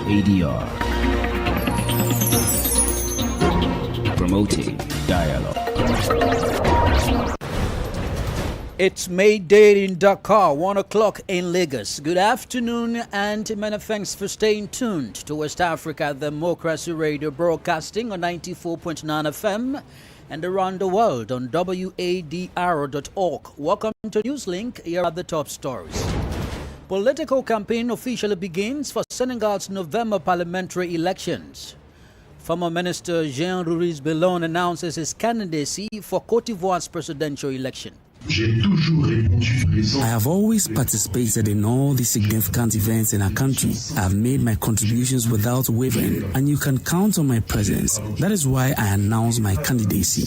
ADR. Promoting dialogue. It's May Day in Dakar, 1 o'clock in Lagos. Good afternoon and many thanks for staying tuned to West Africa Democracy Radio, broadcasting on 94.9 FM and around the world on wadr.org. Welcome to Newslink. Here are the top stories. Political campaign officially begins for Senegal's November parliamentary elections. Former Minister Jean-Louis Bellon announces his candidacy for Côte d'Ivoire's presidential election. I have always participated in all the significant events in our country. I have made my contributions without wavering, and you can count on my presence. That is why I announced my candidacy.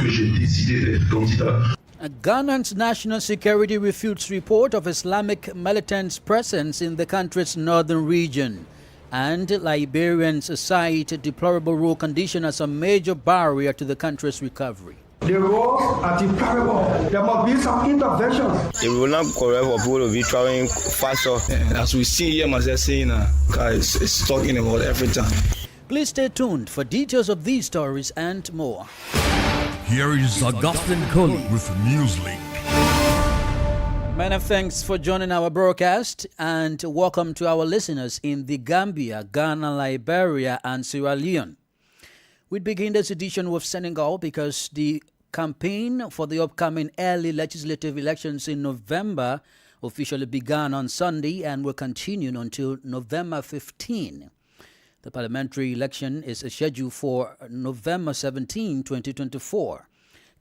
Ghana's national security refutes report of Islamic militants' presence in the country's northern region. And Liberians cite deplorable road condition as a major barrier to the country's recovery. The roads are deplorable. There must be some interventions. It will not correct for people to be traveling faster. As we see here, as I say, guys, it's talking about every time. Please stay tuned for details of these stories and more. Here is Augustine Coley with Newslink. Many thanks for joining our broadcast and welcome to our listeners in the Gambia, Ghana, Liberia, and Sierra Leone. We begin this edition with Senegal because the campaign for the upcoming early legislative elections in November officially began on Sunday and will continue until November 15. The parliamentary election is scheduled for November 17, 2024.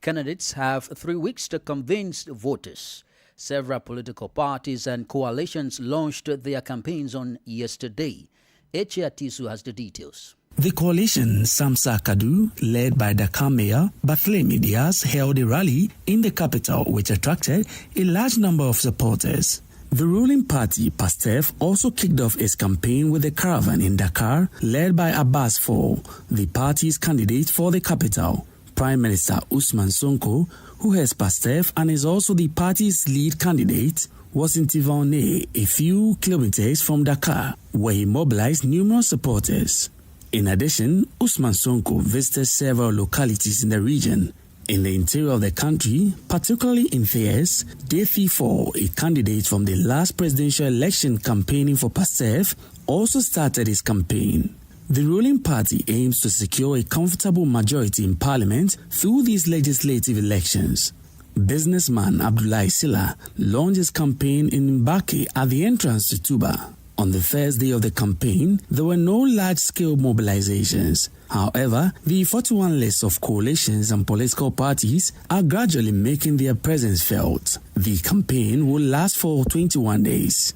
Candidates have 3 weeks to convince voters. Several political parties and coalitions launched their campaigns on yesterday. Eche Atisu has the details. The coalition Samsa Kadu, led by Dakar Mayor Barthelemy Diaz, held a rally in the capital which attracted a large number of supporters. The ruling party, PASTEF, also kicked off its campaign with a caravan in Dakar, led by Abbas Fall, the party's candidate for the capital. Prime Minister Ousmane Sonko, who has PASTEF and is also the party's lead candidate, was in Tivone, a few kilometers from Dakar, where he mobilized numerous supporters. In addition, Ousmane Sonko visited several localities in the region. In the interior of the country, particularly in Thiès, Defi 4, a candidate from the last presidential election campaigning for PASTEF, also started his campaign. The ruling party aims to secure a comfortable majority in parliament through these legislative elections. Businessman Abdoulaye Sylla launched his campaign in Mbake at the entrance to Touba. On the first day of the campaign, there were no large-scale mobilizations. However, the 41 lists of coalitions and political parties are gradually making their presence felt. The campaign will last for 21 days.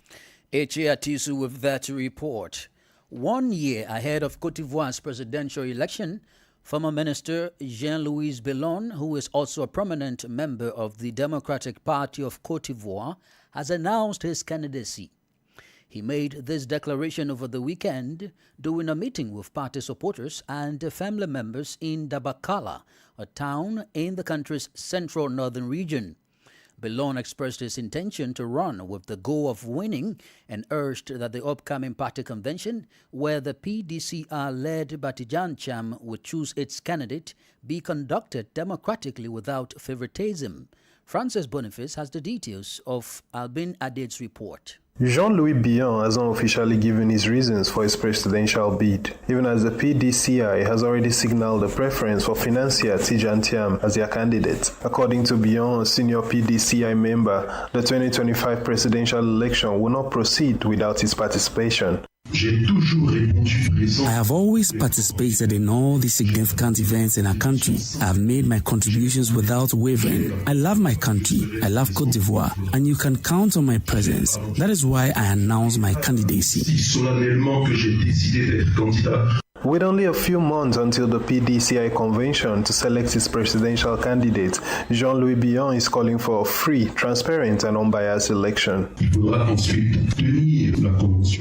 Eche Atisu with that report. 1 year ahead of Côte d'Ivoire's presidential election, former Minister Jean-Louis Bellon, who is also a prominent member of the Democratic Party of Côte d'Ivoire, has announced his candidacy. He made this declaration over the weekend during a meeting with party supporters and family members in Dabakala, a town in the country's central northern region. Bellon expressed his intention to run with the goal of winning and urged that the upcoming party convention, where the PDCR-led Batijan Cham would choose its candidate, be conducted democratically without favoritism. Francis Boniface has the details of Albin Aded's report. Jean-Louis Bellon has not officially given his reasons for his presidential bid, even as the PDCI has already signaled a preference for financier Tijan Thiam as their candidate. According to Bellon, a senior PDCI member, the 2025 presidential election will not proceed without his participation. I have always participated in all the significant events in our country. I have made my contributions without wavering. I love my country. I love Côte d'Ivoire, and you can count on my presence. That is why I announced my candidacy. With only a few months until the PDCI convention to select its presidential candidate, Jean-Louis Billon is calling for a free, transparent and unbiased election.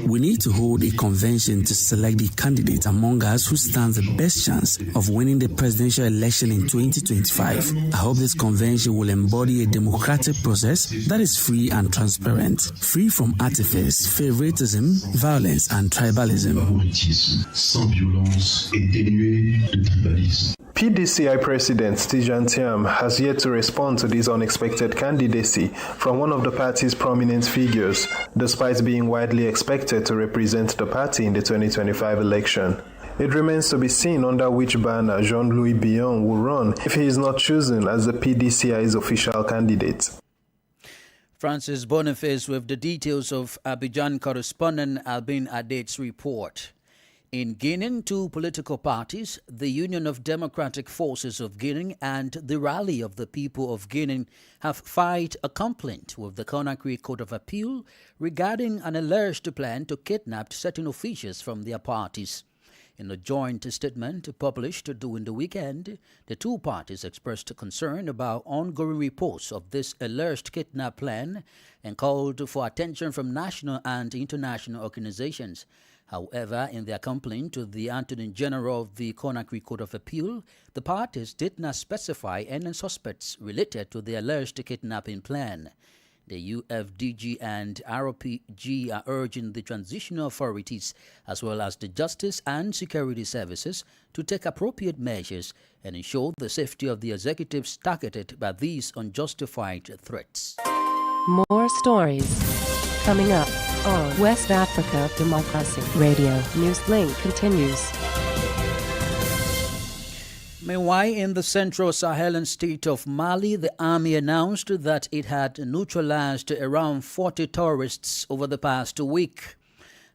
We need to hold a convention to select the candidate among us who stands the best chance of winning the presidential election in 2025. I hope this convention will embody a democratic process that is free and transparent, free from artifice, favoritism, violence and tribalism. PDCI President Tidjane Thiam has yet to respond to this unexpected candidacy from one of the party's prominent figures, despite being widely expected to represent the party in the 2025 election. It remains to be seen under which banner Jean-Louis Billon will run if he is not chosen as the PDCI's official candidate. Francis Boniface with the details of Abidjan correspondent Albin Ade's report. In Guinea, two political parties, the Union of Democratic Forces of Guinea and the Rally of the People of Guinea, have filed a complaint with the Conakry Court of Appeal regarding an alleged plan to kidnap certain officials from their parties. In a joint statement published during the weekend, the two parties expressed concern about ongoing reports of this alleged kidnap plan and called for attention from national and international organizations. However, in their complaint to the Attorney General of the Conakry Court of Appeal, the parties did not specify any suspects related to the alleged kidnapping plan. The UFDG and ROPG are urging the transitional authorities as well as the justice and security services to take appropriate measures and ensure the safety of the executives targeted by these unjustified threats. More stories coming up on West Africa Democracy Radio. Newslink continues. Meanwhile, in the central Saharan state of Mali, the army announced that it had neutralized around 40 terrorists over the past week.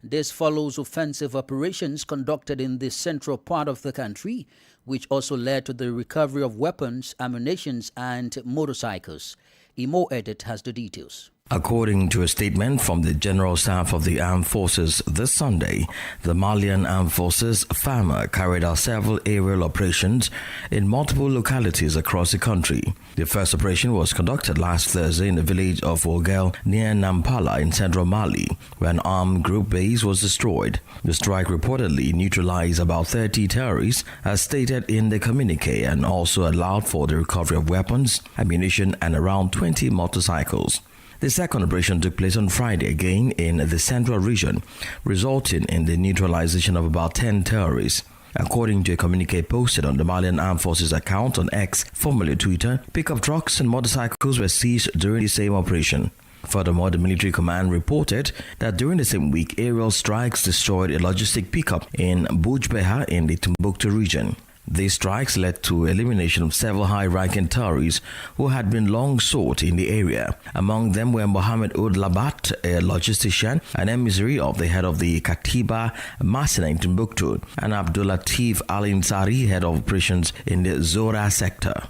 This follows offensive operations conducted in the central part of the country, which also led to the recovery of weapons, ammunition, and motorcycles. Imo Edit has the details. According to a statement from the General Staff of the Armed Forces this Sunday, the Malian Armed Forces FAMA carried out several aerial operations in multiple localities across the country. The first operation was conducted last Thursday in the village of Ogel near Nampala in central Mali, where an armed group base was destroyed. The strike reportedly neutralized about 30 terrorists, as stated in the communique, and also allowed for the recovery of weapons, ammunition, and around 20 motorcycles. The second operation took place on Friday, again in the central region, resulting in the neutralization of about 10 terrorists. According to a communique posted on the Malian Armed Forces account on X, formerly Twitter, pickup trucks and motorcycles were seized during the same operation. Furthermore, the military command reported that during the same week, aerial strikes destroyed a logistic pickup in Boujbeha in the Timbuktu region. These strikes led to elimination of several high-ranking terrorists who had been long sought in the area. Among them were Mohamed Oud Labat, a logistician, an emissary of the head of the Katiba Masina in Timbuktu, and Abdulatif Al-Insari, head of operations in the Zora sector.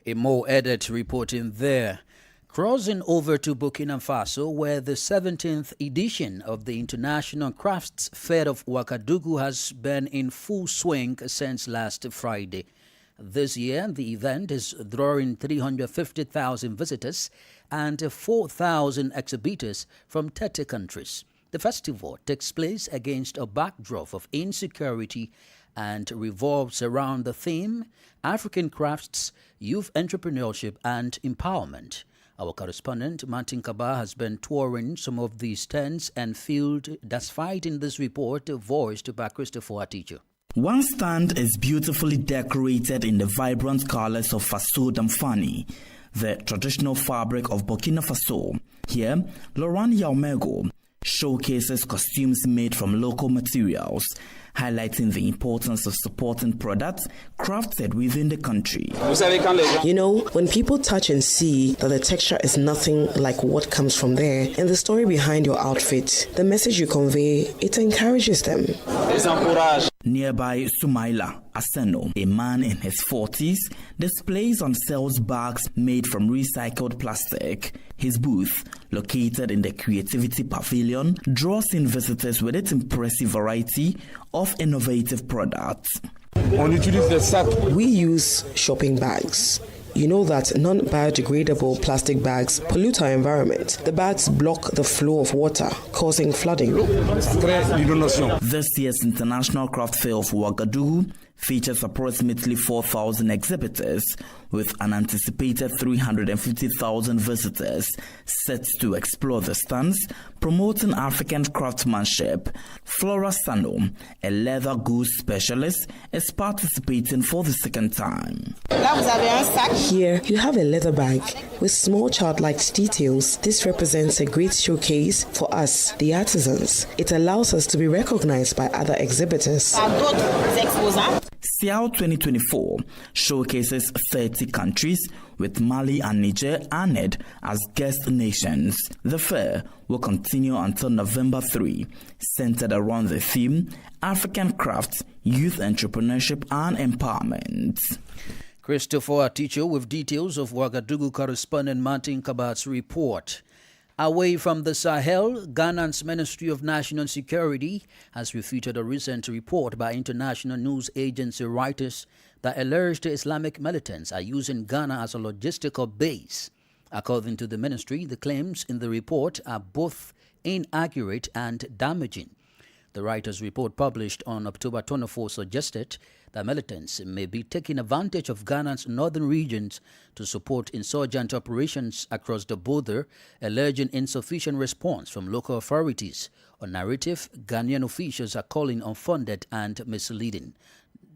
A more edit reporting there. Crossing over to Burkina Faso, where the 17th edition of the International Crafts Fair of Ouagadougou has been in full swing since last Friday. This year, the event is drawing 350,000 visitors and 4,000 exhibitors from 30 countries. The festival takes place against a backdrop of insecurity and revolves around the theme African Crafts, Youth Entrepreneurship and Empowerment. Our correspondent, Martin Kaba, has been touring some of these stands and field that's fighting this report, voiced by Christopher Aticho. One stand is beautifully decorated in the vibrant colors of Faso Damfani, the traditional fabric of Burkina Faso. Here, Laurent Yaumego showcases costumes made from local materials, highlighting the importance of supporting products crafted within the country. You know, when people touch and see that the texture is nothing like what comes from there, and the story behind your outfit, the message you convey, it encourages them. Nearby Sumaila Aseno, a man in his 40s, displays and sells bags made from recycled plastic. His booth, located in the Creativity Pavilion, draws in visitors with its impressive variety of innovative products. We use shopping bags. You know that non-biodegradable plastic bags pollute our environment. The bags block the flow of water, causing flooding. This year's International Craft Fair of Ouagadougou features approximately 4,000 exhibitors, with an anticipated 350,000 visitors set to explore the stands, promoting African craftsmanship. Flora Sano, a leather goods specialist, is participating for the second time. Here, you have a leather bag with small childlike details. This represents a great showcase for us, the artisans. It allows us to be recognized by other exhibitors. Siao 2024 showcases 30 countries, with Mali and Niger honored as guest nations. The fair will continue until November 3, centered around the theme African Crafts, Youth Entrepreneurship and Empowerment. Christopher Aticho with details of Ouagadougou correspondent Martin Kabat's report. Away from the Sahel, Ghana's Ministry of National Security has refuted a recent report by international news agency Reuters that alleged Islamic militants are using Ghana as a logistical base. According to the ministry, the claims in the report are both inaccurate and damaging. The Reuters report published on October 24 suggested that militants may be taking advantage of Ghana's northern regions to support insurgent operations across the border, alleging insufficient response from local authorities. A narrative Ghanaian officials are calling unfounded and misleading.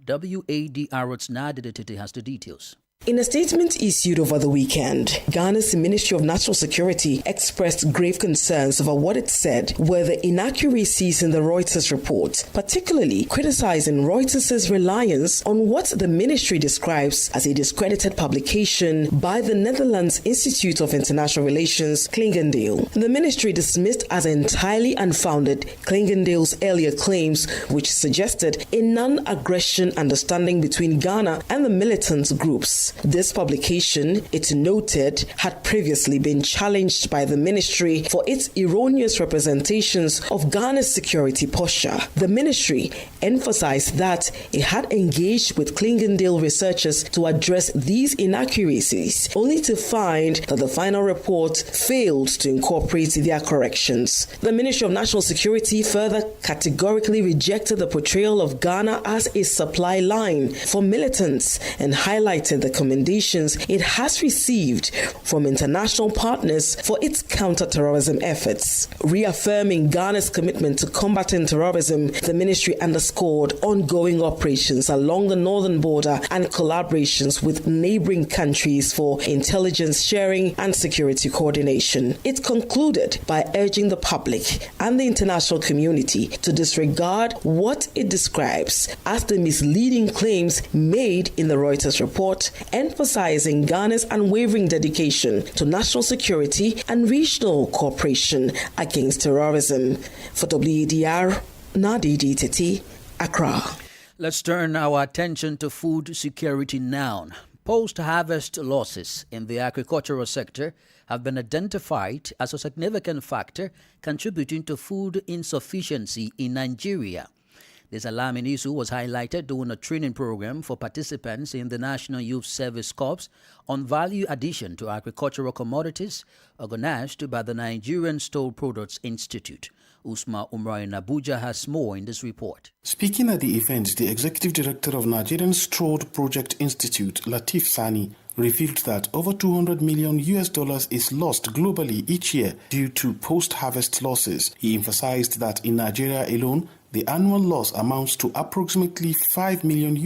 WADR's Nadia Tete has the details. In a statement issued over the weekend, Ghana's Ministry of National Security expressed grave concerns over what it said were the inaccuracies in the Reuters report, particularly criticizing Reuters' reliance on what the ministry describes as a discredited publication by the Netherlands Institute of International Relations, Clingendale. The ministry dismissed as entirely unfounded Clingendale's earlier claims, which suggested a non-aggression understanding between Ghana and the militant groups. This publication, it noted, had previously been challenged by the ministry for its erroneous representations of Ghana's security posture. The ministry emphasized that it had engaged with Clingendale researchers to address these inaccuracies, only to find that the final report failed to incorporate their corrections. The Ministry of National Security further categorically rejected the portrayal of Ghana as a supply line for militants and highlighted the recommendations it has received from international partners for its counter-terrorism efforts. Reaffirming Ghana's commitment to combating terrorism, the ministry underscored ongoing operations along the northern border and collaborations with neighboring countries for intelligence sharing and security coordination. It concluded by urging the public and the international community to disregard what it describes as the misleading claims made in the Reuters report, emphasizing Ghana's unwavering dedication to national security and regional cooperation against terrorism. For WADR, Nadidi Tete, Accra. Let's turn our attention to food security now. Post-harvest losses in the agricultural sector have been identified as a significant factor contributing to food insufficiency in Nigeria. This alarming issue was highlighted during a training program for participants in the National Youth Service Corps on value addition to agricultural commodities, organized by the Nigerian Store Products Institute. Usma Umar in Abuja has more in this report. Speaking at the event, the Executive Director of Nigerian Strolled Project Institute, Latif Sani, revealed that over $200 million is lost globally each year due to post-harvest losses. He emphasized that in Nigeria alone, the annual loss amounts to approximately $5 million,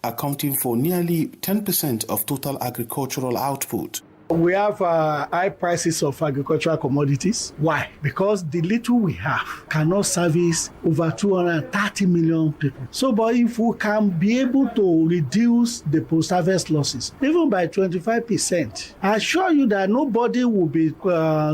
accounting for nearly 10% of total agricultural output. We have high prices of agricultural commodities. Why? Because the little we have cannot service over 230 million people. So, but if we can be able to reduce the post-harvest losses, even by 25%, I assure you that nobody will be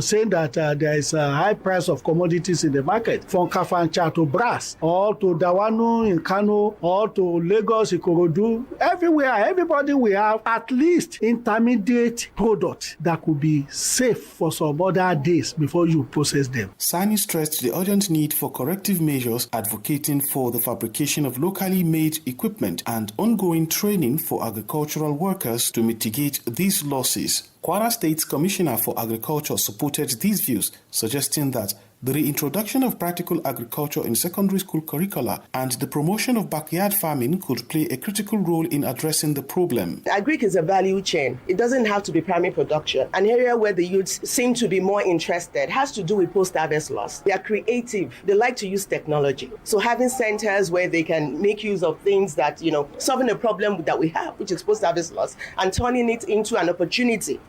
saying that there is a high price of commodities in the market. From Kafancha to Brass, or to Dawano in Kano, or to Lagos, Ikorodu, everywhere, everybody will have at least intermediate products that could be safe for some other days before you process them. Sani stressed the urgent need for corrective measures, advocating for the fabrication of locally made equipment and ongoing training for agricultural workers to mitigate these losses. Kwara State's Commissioner for Agriculture supported these views, suggesting that the reintroduction of practical agriculture in secondary school curricula and the promotion of backyard farming could play a critical role in addressing the problem. Agric is a value chain. It doesn't have to be primary production. An area where the youths seem to be more interested has to do with post-harvest loss. They are creative. They like to use technology. So having centers where they can make use of things that, solving a problem that we have, which is post-harvest loss, and turning it into an opportunity,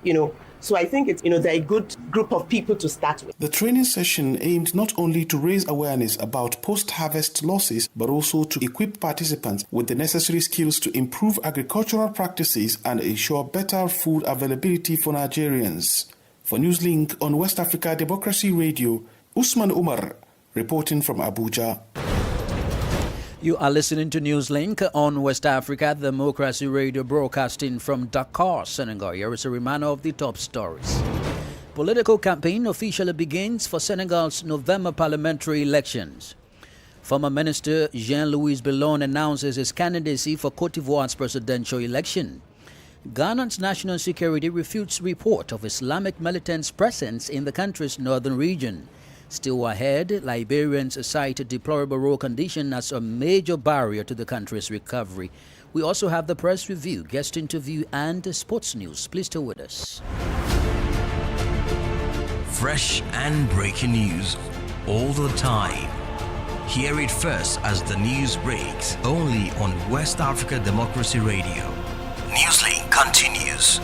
So I think it's, they're a good group of people to start with. The training session aimed not only to raise awareness about post-harvest losses, but also to equip participants with the necessary skills to improve agricultural practices and ensure better food availability for Nigerians. For Newslink on West Africa Democracy Radio, Usman Umar reporting from Abuja. You are listening to Newslink on West Africa Democracy Radio, broadcasting from Dakar, Senegal. Here is a reminder of the top stories. Political campaign officially begins for Senegal's November parliamentary elections. Former Minister Jean-Louis Bellon announces his candidacy for Côte d'Ivoire's presidential election. Ghana's national security refutes report of Islamic militants' presence in the country's northern region. Still ahead, Liberians cite a deplorable road condition as a major barrier to the country's recovery. We also have the press review, guest interview, and sports news. Please stay with us. Fresh and breaking news all the time. Hear it first as the news breaks, only on West Africa Democracy Radio. Newslink continues.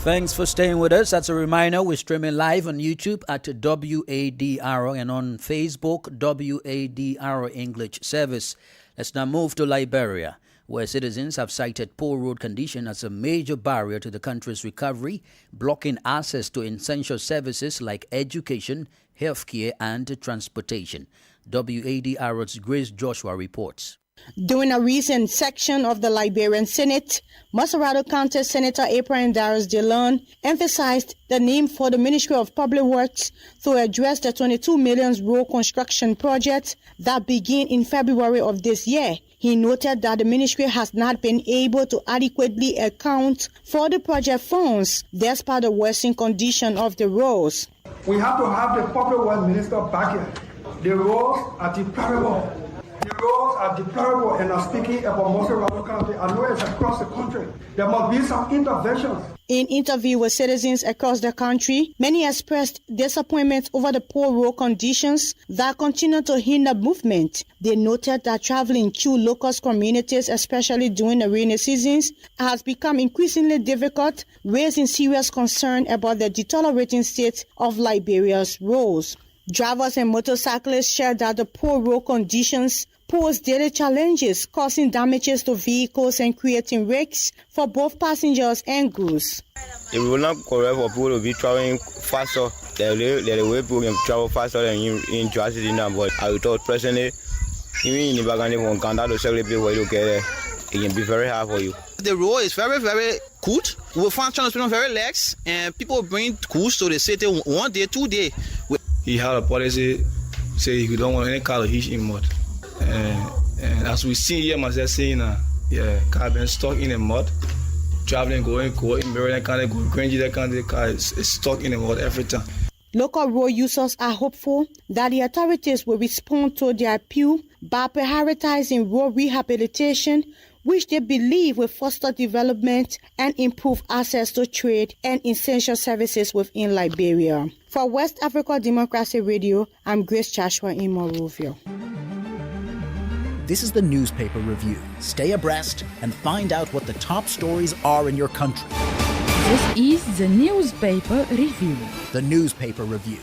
Thanks for staying with us. As a reminder, we're streaming live on YouTube at WADR and on Facebook, WADR English Service. Let's now move to Liberia, where citizens have cited poor road condition as a major barrier to the country's recovery, blocking access to essential services like education, healthcare, and transportation. WADR's Grace Joshua reports. During a recent section of the Liberian Senate, Maserado County Senator April Darius Delon emphasized the need for the Ministry of Public Works to address the 22 million road construction project that began in February of this year. He noted that the ministry has not been able to adequately account for the project funds despite the worsening condition of the roads. We have to have the public works minister back here. The roads are deplorable. The roads are deplorable, and I'm speaking about Maserado County. I know it's across the country. There must be some interventions. In interview with citizens across the country, many expressed disappointment over the poor road conditions that continue to hinder movement. They noted that traveling through local communities, especially during the rainy seasons, has become increasingly difficult, raising serious concern about the deteriorating state of Liberia's roads. Drivers and motorcyclists shared that the poor road conditions pose daily challenges, causing damages to vehicles and creating risks for both passengers and goods. It will not correct for people to be traveling faster. The way people can travel faster than in Jersey now, but I thought personally, even in the background from Canada to celebrate where you get there, it can be very hard for you. The road is very, very good. We find transport very lax, and people bring goods to the city 1 day, 2 days. He had a policy say he don't want any car to hitch in mud. And as we see here, myself saying, car been stuck in the mud, traveling, going, in Maryland County, going, Granger County, car is stuck in the mud every time. Local road users are hopeful that the authorities will respond to their appeal by prioritizing road rehabilitation, which they believe will foster development and improve access to trade and essential services within Liberia. For West Africa Democracy Radio, I'm Grace Joshua in Monrovia. This is the newspaper review. Stay abreast and find out what the top stories are in your country. This is the newspaper review. The newspaper review.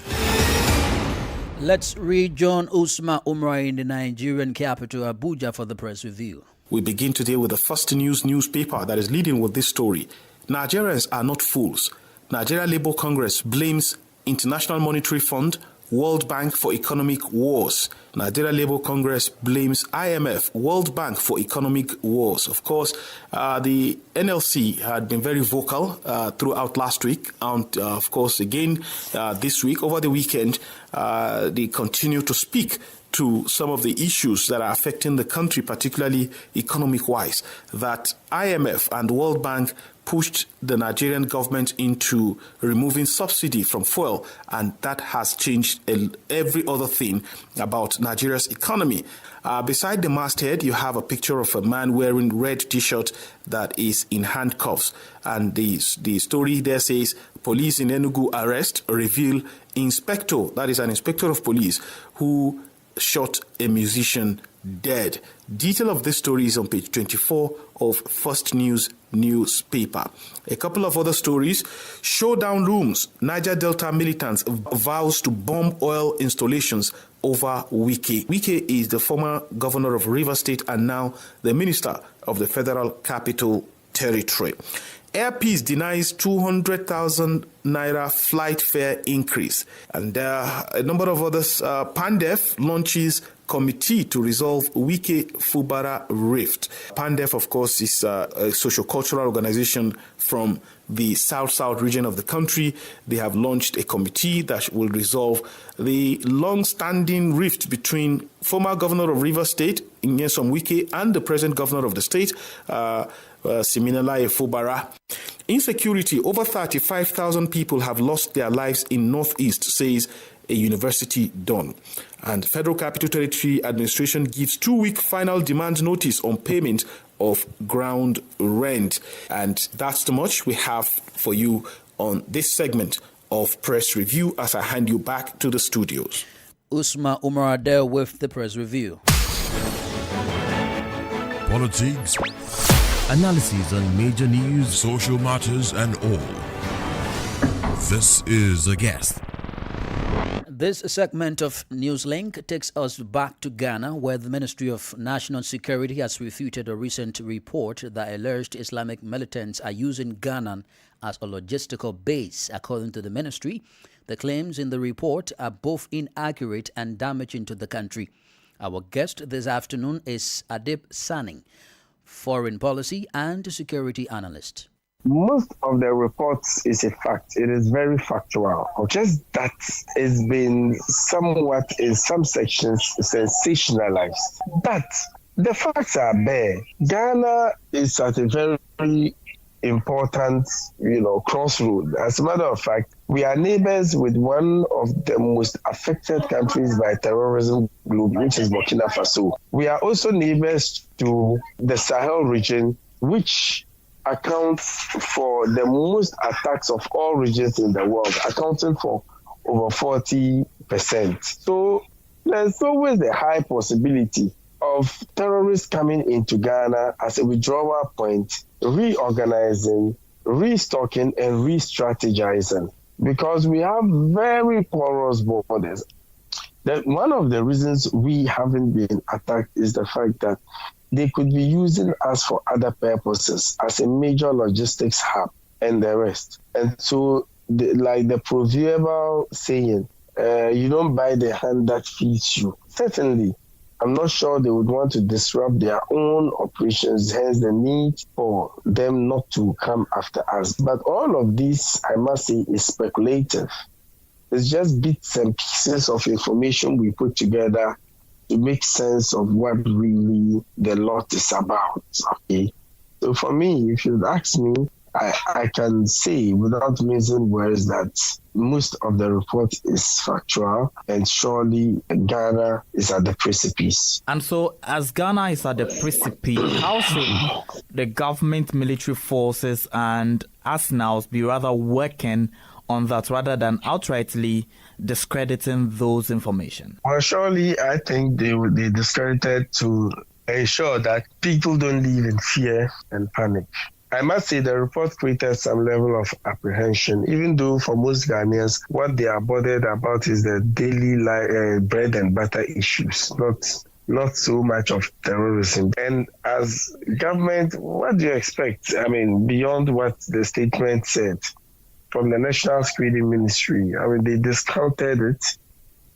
Let's rejoin Usman Umar in the Nigerian capital, Abuja, for the press review. We begin today with the First News newspaper that is leading with this story. Nigerians are not fools. Nigeria Labour Congress blames International Monetary Fund, World Bank for economic wars. Nigeria Labour Congress blames IMF, World Bank for economic wars. Of course, the NLC had been very vocal throughout last week, and of course again this week, over the weekend, they continue to speak to some of the issues that are affecting the country, particularly economic-wise, that IMF and World Bank pushed the Nigerian government into removing subsidy from fuel, and that has changed every other thing about Nigeria's economy. Beside the masthead, you have a picture of a man wearing red T-shirt that is in handcuffs, and the story there says, police in Enugu arrest, reveal inspector, that is an inspector of police, who shot a musician dead. Detail of this story is on page 24 of First News newspaper. A couple of other stories. Showdown looms. Niger Delta militants vows to bomb oil installations over Wike. Wike is the former governor of Rivers State and now the minister of the Federal Capital Territory. Air Peace denies 200,000 naira flight fare increase. And a number of others. PANDEF launches committee to resolve Wike Fubara rift. PANDEF, of course, is a socio-cultural organization from the south-south region of the country. They have launched a committee that will resolve the long-standing rift between former governor of Rivers State, Nyesom Wike, and the present governor of the state, Siminalayi Fubara. Insecurity. Over 35,000 people have lost their lives in Northeast, says a university don. And Federal Capital Territory Administration gives 2-week final demand notice on payment of ground rent. And that's too much we have for you on this segment of Press Review as I hand you back to the studios. Usman Umar there with the Press Review. Politics, analysis on major news, social matters, and all. This is A Guest. This segment of Newslink takes us back to Ghana, where the Ministry of National Security has refuted a recent report that alleged Islamic militants are using Ghana as a logistical base. According to the ministry, the claims in the report are both inaccurate and damaging to the country. Our guest this afternoon is Adib Sani, foreign policy and security analyst. Most of the reports is a fact. It is very factual. Just that it's been somewhat in some sections sensationalized. But the facts are there. Ghana is at a very important, crossroad. As a matter of fact, we are neighbors with one of the most affected countries by terrorism globally, which is Burkina Faso. We are also neighbors to the Sahel region, which accounts for the most attacks of all regions in the world, accounting for over 40%. So there's always a high possibility of terrorists coming into Ghana as a withdrawal point, reorganizing, restocking, and re-strategizing, because we have very porous borders. One of the reasons we haven't been attacked is the fact that they could be using us for other purposes as a major logistics hub and the rest. And so, like the proverbial saying, you don't buy the hand that feeds you. Certainly, I'm not sure they would want to disrupt their own operations, hence the need for them not to come after us. But all of this, I must say, is speculative. It's just bits and pieces of information we put together to make sense of what really the lot is about. Okay, so for me, if you'd ask me, I can say without mincing words that most of the report is factual, and surely Ghana is at the precipice. And so, as Ghana is at the precipice, how should the government, military forces, and arsenals be rather working on that rather than outrightly discrediting those information? Well, surely I think they would be discredited to ensure that people don't live in fear and panic. I must say the report created some level of apprehension, even though for most Ghanaians, what they are bothered about is the daily bread and butter issues, not so much of terrorism. And as government, what do you expect? I mean, beyond what the statement said from the National Security Ministry, I mean, they discounted it.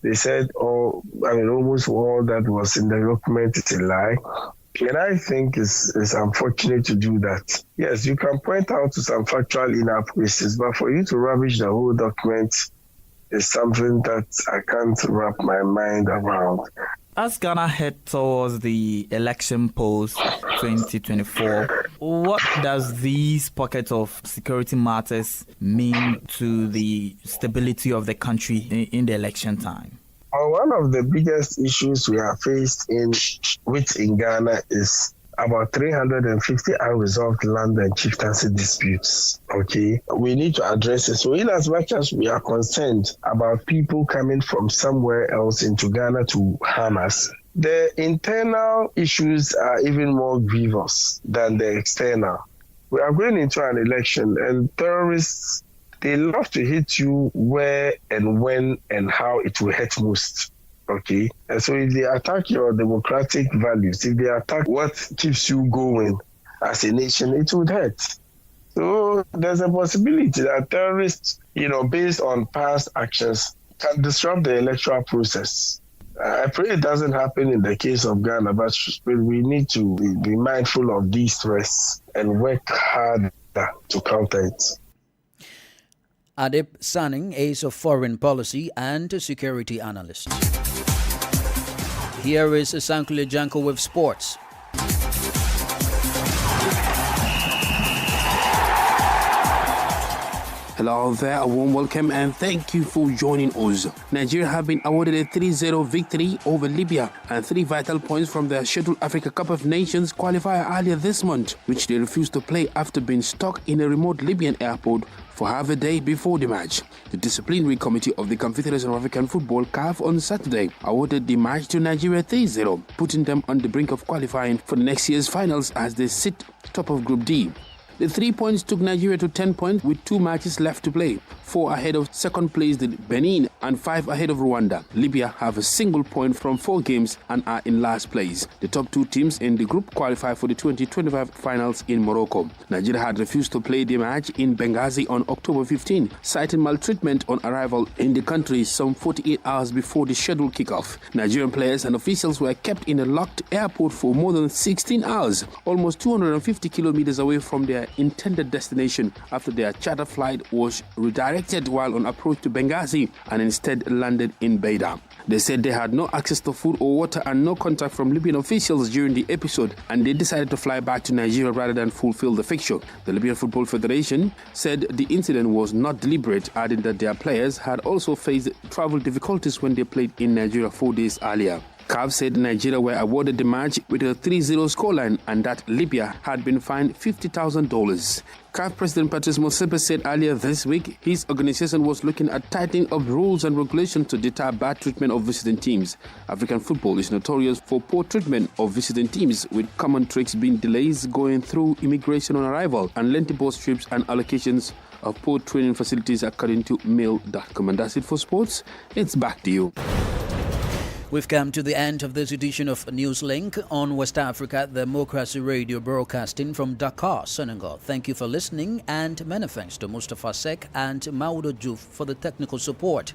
They said, almost all that was in the document is a lie. And I think it's unfortunate to do that. Yes, you can point out to some factual inaccuracies, but for you to rubbish the whole document is something that I can't wrap my mind around. As Ghana head towards the election post-2024, what does these pockets of security matters mean to the stability of the country in the election time? One of the biggest issues we are faced in Ghana is about 350 unresolved land and chieftaincy disputes. Okay, we need to address it. So in as much as we are concerned about people coming from somewhere else into Ghana to harm us, the internal issues are even more grievous than the external. We are going into an election, and terrorists, they love to hit you where and when and how it will hurt most. Okay, and so if they attack your democratic values, if they attack what keeps you going as a nation, it would hurt. So there's a possibility that terrorists, based on past actions, can disrupt the electoral process. I pray it doesn't happen in the case of Ghana, but we need to be mindful of these threats and work hard to counter it. Adib Sanning is a foreign policy and security analyst. Here is Sankule Janko with sports. Hello there, a warm welcome and thank you for joining us. Nigeria have been awarded a 3-0 victory over Libya and 3 vital points from the scheduled Africa Cup of Nations qualifier earlier this month, which they refused to play after being stuck in a remote Libyan airport for half a day before the match. The disciplinary committee of the Confederation of African Football (CAF) on Saturday awarded the match to Nigeria 3-0, putting them on the brink of qualifying for next year's finals as they sit top of Group D. The 3 points took Nigeria to 10 points with 2 matches left to play, 4 ahead of second place Benin and 5 ahead of Rwanda. Libya have a single point from 4 games and are in last place. The top 2 teams in the group qualify for the 2025 finals in Morocco. Nigeria had refused to play the match in Benghazi on October 15, citing maltreatment on arrival in the country some 48 hours before the scheduled kickoff. Nigerian players and officials were kept in a locked airport for more than 16 hours, almost 250 kilometers away from their intended destination after their charter flight was redirected while on approach to Benghazi and instead landed in Beida. They said they had no access to food or water and no contact from Libyan officials during the episode, and they decided to fly back to Nigeria rather than fulfill the fixture. The Libyan Football Federation said the incident was not deliberate, adding that their players had also faced travel difficulties when they played in Nigeria 4 days earlier. CAF said Nigeria were awarded the match with a 3-0 scoreline and that Libya had been fined $50,000. CAF President Patrice Motsepe said earlier this week his organization was looking at tightening up rules and regulations to deter bad treatment of visiting teams. African football is notorious for poor treatment of visiting teams, with common tricks being delays going through immigration on arrival and lengthy bus trips and allocations of poor training facilities, according to mail.com. And that's it for sports. It's back to you. We've come to the end of this edition of Newslink on West Africa Democracy Radio, broadcasting from Dakar, Senegal. Thank you for listening, and many thanks to Mustafa Sek and Maudo Juf for the technical support.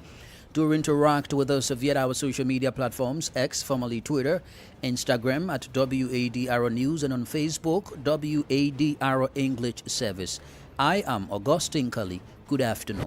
Do interact with us via our social media platforms, X, formerly Twitter, Instagram at WADR News, and on Facebook, WADR English Service. I am Augustine Kali. Good afternoon.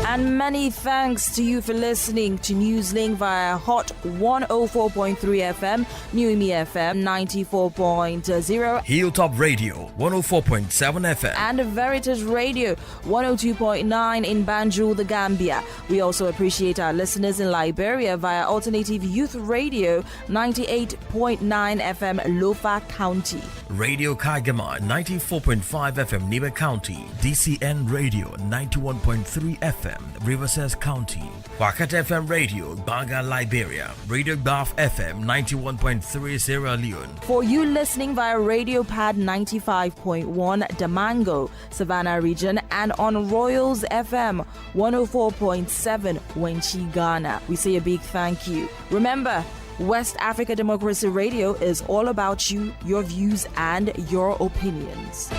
And many thanks to you for listening to Newslink via Hot 104.3 FM, New Me FM 94.0, Hilltop Radio 104.7 FM, and Veritas Radio 102.9 in Banjul, the Gambia. We also appreciate our listeners in Liberia via Alternative Youth Radio 98.9 FM, Lofa County, Radio Kagama 94.5 FM, Nibe County, DCN Radio 91.3 FM, Riverside County. Wakat FM Radio, Banga, Liberia. Radio Gulf FM 91.3 Sierra Leone. For you listening via Radio Pad 95.1 Damango, Savannah region, and on Royals FM 104.7 Wenchi, Ghana, we say a big thank you. Remember, West Africa Democracy Radio is all about you, your views, and your opinions.